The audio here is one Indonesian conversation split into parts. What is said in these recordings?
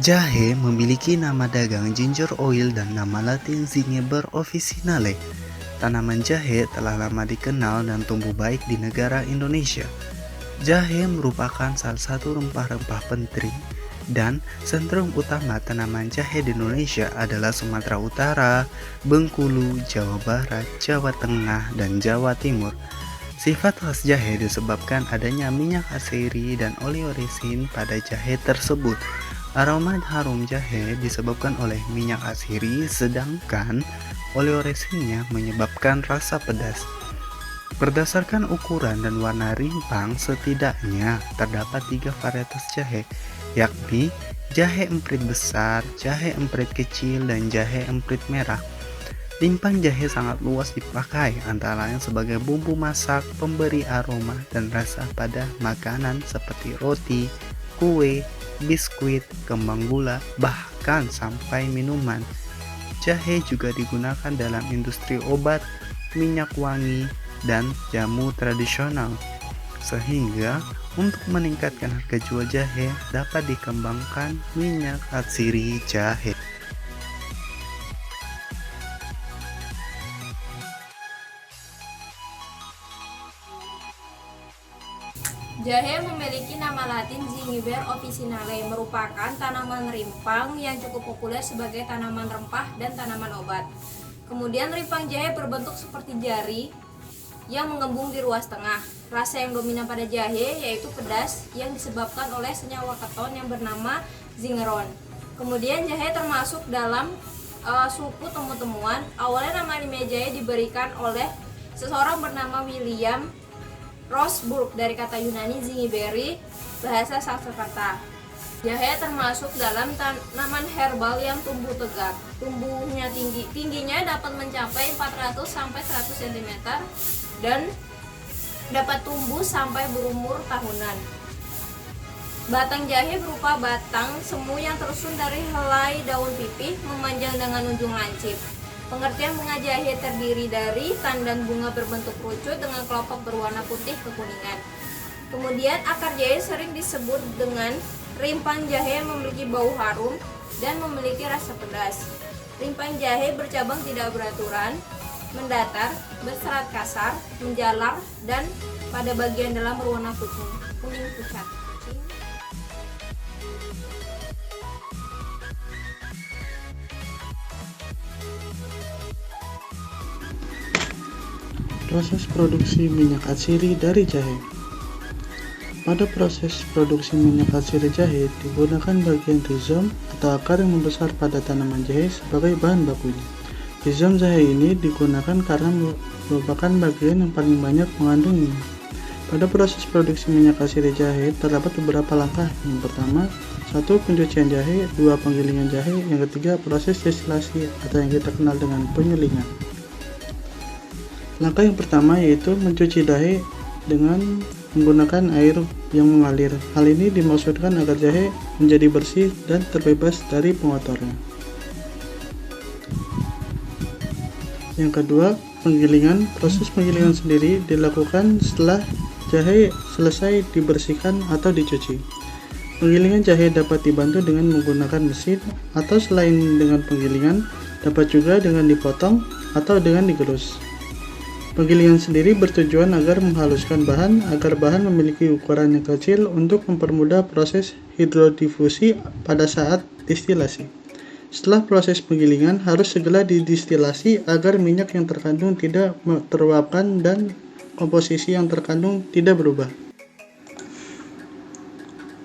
Jahe memiliki nama dagang ginger oil dan nama latin Zingiber officinale. Tanaman jahe telah lama dikenal dan tumbuh baik di negara Indonesia. Jahe merupakan salah satu rempah-rempah penting dan sentrum utama tanaman jahe di Indonesia adalah Sumatera Utara, Bengkulu, Jawa Barat, Jawa Tengah, dan Jawa Timur. Sifat khas jahe disebabkan adanya minyak asiri dan oleoresin pada jahe tersebut. Aroma harum jahe disebabkan oleh minyak asiri, sedangkan oleoresinnya menyebabkan rasa pedas. Berdasarkan ukuran dan warna rimpang, setidaknya terdapat 3 varietas jahe, yakni jahe emprit besar, jahe emprit kecil, dan jahe emprit merah. Rimpang jahe sangat luas dipakai, antara lain sebagai bumbu masak, pemberi aroma dan rasa pada makanan seperti roti, kue, biskuit, kembang gula, bahkan sampai minuman. Jahe juga digunakan dalam industri obat, minyak wangi, dan jamu tradisional. Sehingga untuk meningkatkan harga jual jahe dapat dikembangkan minyak atsiri jahe. Jahe memiliki nama latin Zingiber officinale, merupakan tanaman rimpang yang cukup populer sebagai tanaman rempah dan tanaman obat. Kemudian rimpang jahe berbentuk seperti jari yang mengembung di ruas tengah. Rasa yang dominan pada jahe yaitu pedas yang disebabkan oleh senyawa keton yang bernama zingeron. Kemudian jahe termasuk dalam suku temu-temuan. Awalnya nama ilmiah jahe diberikan oleh seseorang bernama William Roseburg dari kata Yunani zingiberi, bahasa Sanskerta. Jahe termasuk dalam tanaman herbal yang tumbuh tegak. Tumbuhnya tingginya dapat mencapai 400 sampai 100 cm dan dapat tumbuh sampai berumur tahunan. Batang jahe berupa batang semu yang tersusun dari helai daun pipih memanjang dengan ujung lancip. Pengertian bunga jahe terdiri dari tandan bunga berbentuk kerucut dengan kelopak berwarna putih kekuningan. Kemudian akar jahe sering disebut dengan rimpang jahe yang memiliki bau harum dan memiliki rasa pedas. Rimpang jahe bercabang tidak beraturan, mendatar, berserat kasar, menjalar, dan pada bagian dalam berwarna kuning pucat. Proses produksi minyak atsiri dari jahe. Pada proses produksi minyak atsiri jahe digunakan bagian rizom atau akar yang membesar pada tanaman jahe sebagai bahan bakunya. Rizom jahe ini digunakan karena merupakan bagian yang paling banyak mengandung minyak. Pada proses produksi minyak atsiri jahe terdapat beberapa langkah. Yang pertama, 1. Pencucian jahe, 2. Penggilingan jahe, yang ketiga proses destilasi atau yang kita kenal dengan penyulingan. Langkah yang pertama yaitu mencuci jahe dengan menggunakan air yang mengalir. Hal ini dimaksudkan agar jahe menjadi bersih dan terbebas dari pengotornya. Yang kedua, penggilingan. Proses penggilingan sendiri dilakukan setelah jahe selesai dibersihkan atau dicuci. Penggilingan jahe dapat dibantu dengan menggunakan mesin atau selain dengan penggilingan dapat juga dengan dipotong atau dengan digerus. Penggilingan sendiri bertujuan agar menghaluskan bahan agar bahan memiliki ukuran yang kecil untuk mempermudah proses hidrodifusi pada saat distilasi. Setelah proses penggilingan harus segera didistilasi agar minyak yang terkandung tidak teruapkan dan komposisi yang terkandung tidak berubah.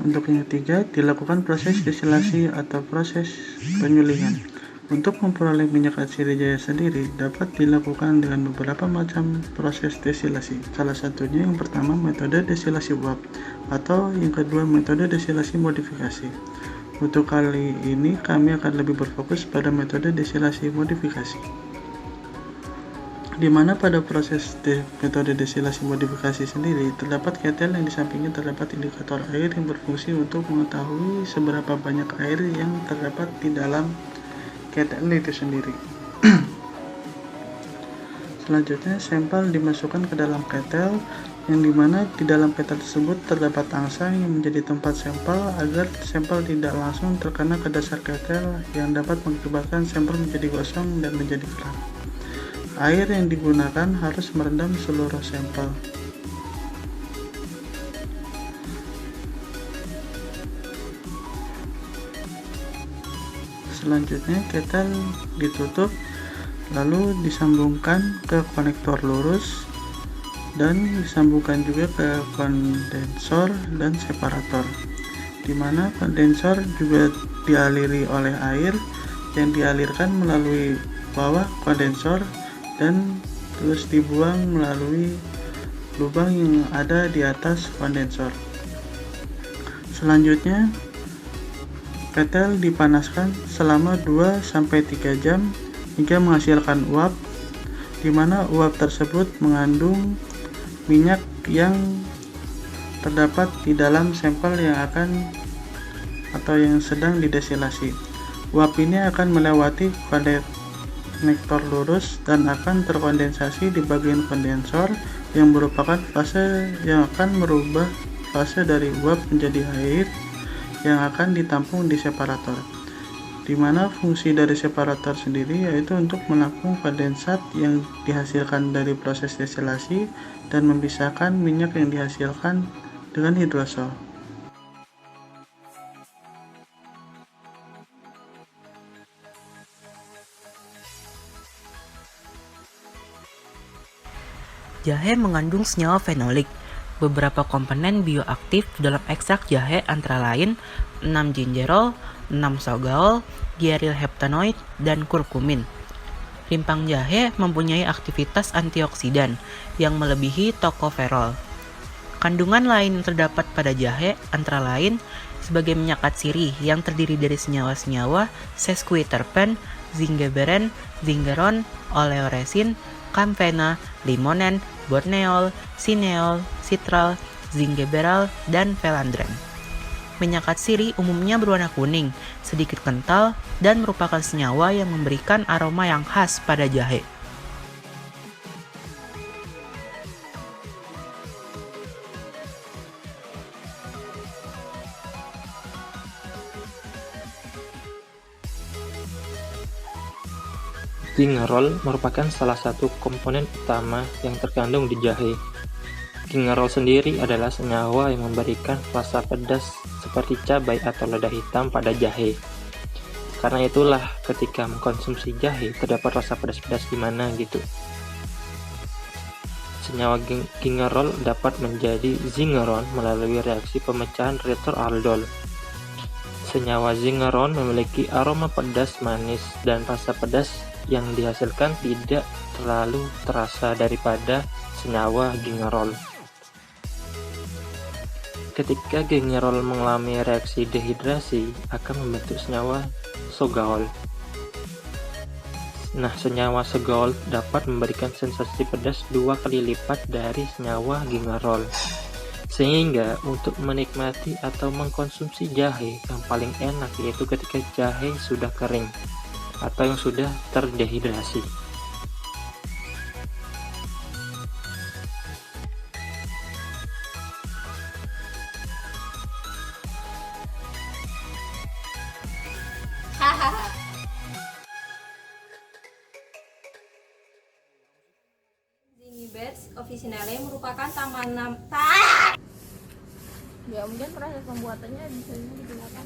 Untuk yang ketiga, dilakukan proses destilasi atau proses penyulingan. Untuk memperoleh minyak atsiri jahe sendiri dapat dilakukan dengan beberapa macam proses destilasi. Salah satunya yang pertama metode destilasi uap atau yang kedua metode destilasi modifikasi. Untuk kali ini kami akan lebih berfokus pada metode destilasi modifikasi, di mana pada proses metode destilasi modifikasi sendiri terdapat ketel yang di sampingnya terdapat indikator air yang berfungsi untuk mengetahui seberapa banyak air yang terdapat di dalam ketel itu sendiri. Selanjutnya sampel dimasukkan ke dalam ketel yang dimana di dalam petel tersebut terdapat angsa yang menjadi tempat sampel agar sampel tidak langsung terkena ke dasar ketel yang dapat mengakibatkan sampel menjadi gosong dan menjadi gelap. Air yang digunakan harus merendam seluruh sampel. Selanjutnya ketel ditutup lalu disambungkan ke konektor lurus dan disambungkan juga ke kondensor dan separator, di mana kondensor juga dialiri oleh air yang dialirkan melalui bawah kondensor dan terus dibuang melalui lubang yang ada di atas kondensor. Selanjutnya ketel dipanaskan selama 2-3 jam hingga menghasilkan uap, di mana uap tersebut mengandung minyak yang terdapat di dalam sampel yang sedang didestilasi. Uap ini akan melewati konektor lurus dan akan terkondensasi di bagian kondensor yang merupakan fase yang akan merubah fase dari uap menjadi air yang akan ditampung di separator, di mana fungsi dari separator sendiri yaitu untuk menampung kondensat yang dihasilkan dari proses destilasi dan memisahkan minyak yang dihasilkan dengan hidrosol. Jahe mengandung senyawa fenolik. Beberapa komponen bioaktif dalam ekstrak jahe antara lain 6-gingerol, 6-sogaol, geril heptanoid, dan kurkumin. Rimpang jahe mempunyai aktivitas antioksidan yang melebihi tokoferol. Kandungan lain yang terdapat pada jahe antara lain sebagai minyak atsiri yang terdiri dari senyawa-senyawa sesquiterpen, zingiberin, zingeron, oleoresin, kamfena, limonen, borneol, sineol, citral, zingiberal, dan felandren. Minyak atsiri umumnya berwarna kuning, sedikit kental, dan merupakan senyawa yang memberikan aroma yang khas pada jahe. Gingerol merupakan salah satu komponen utama yang terkandung di jahe. Gingerol sendiri adalah senyawa yang memberikan rasa pedas seperti cabai atau lada hitam pada jahe. Karena itulah ketika mengkonsumsi jahe terdapat rasa pedas-pedas di mana gitu. Senyawa gingerol dapat menjadi zingeron melalui reaksi pemecahan reaktor aldol. Senyawa zingeron memiliki aroma pedas manis dan rasa pedas yang dihasilkan tidak terlalu terasa daripada senyawa gingerol. Ketika gingerol mengalami reaksi dehidrasi akan membentuk senyawa sogaol. Nah, senyawa sogaol dapat memberikan sensasi pedas 2 kali lipat dari senyawa gingerol. Sehingga untuk menikmati atau mengkonsumsi jahe yang paling enak yaitu ketika jahe sudah kering atau yang sudah terdehidrasi. Zingiber officinale merupakan kemudian proses pembuatannya bisa digunakan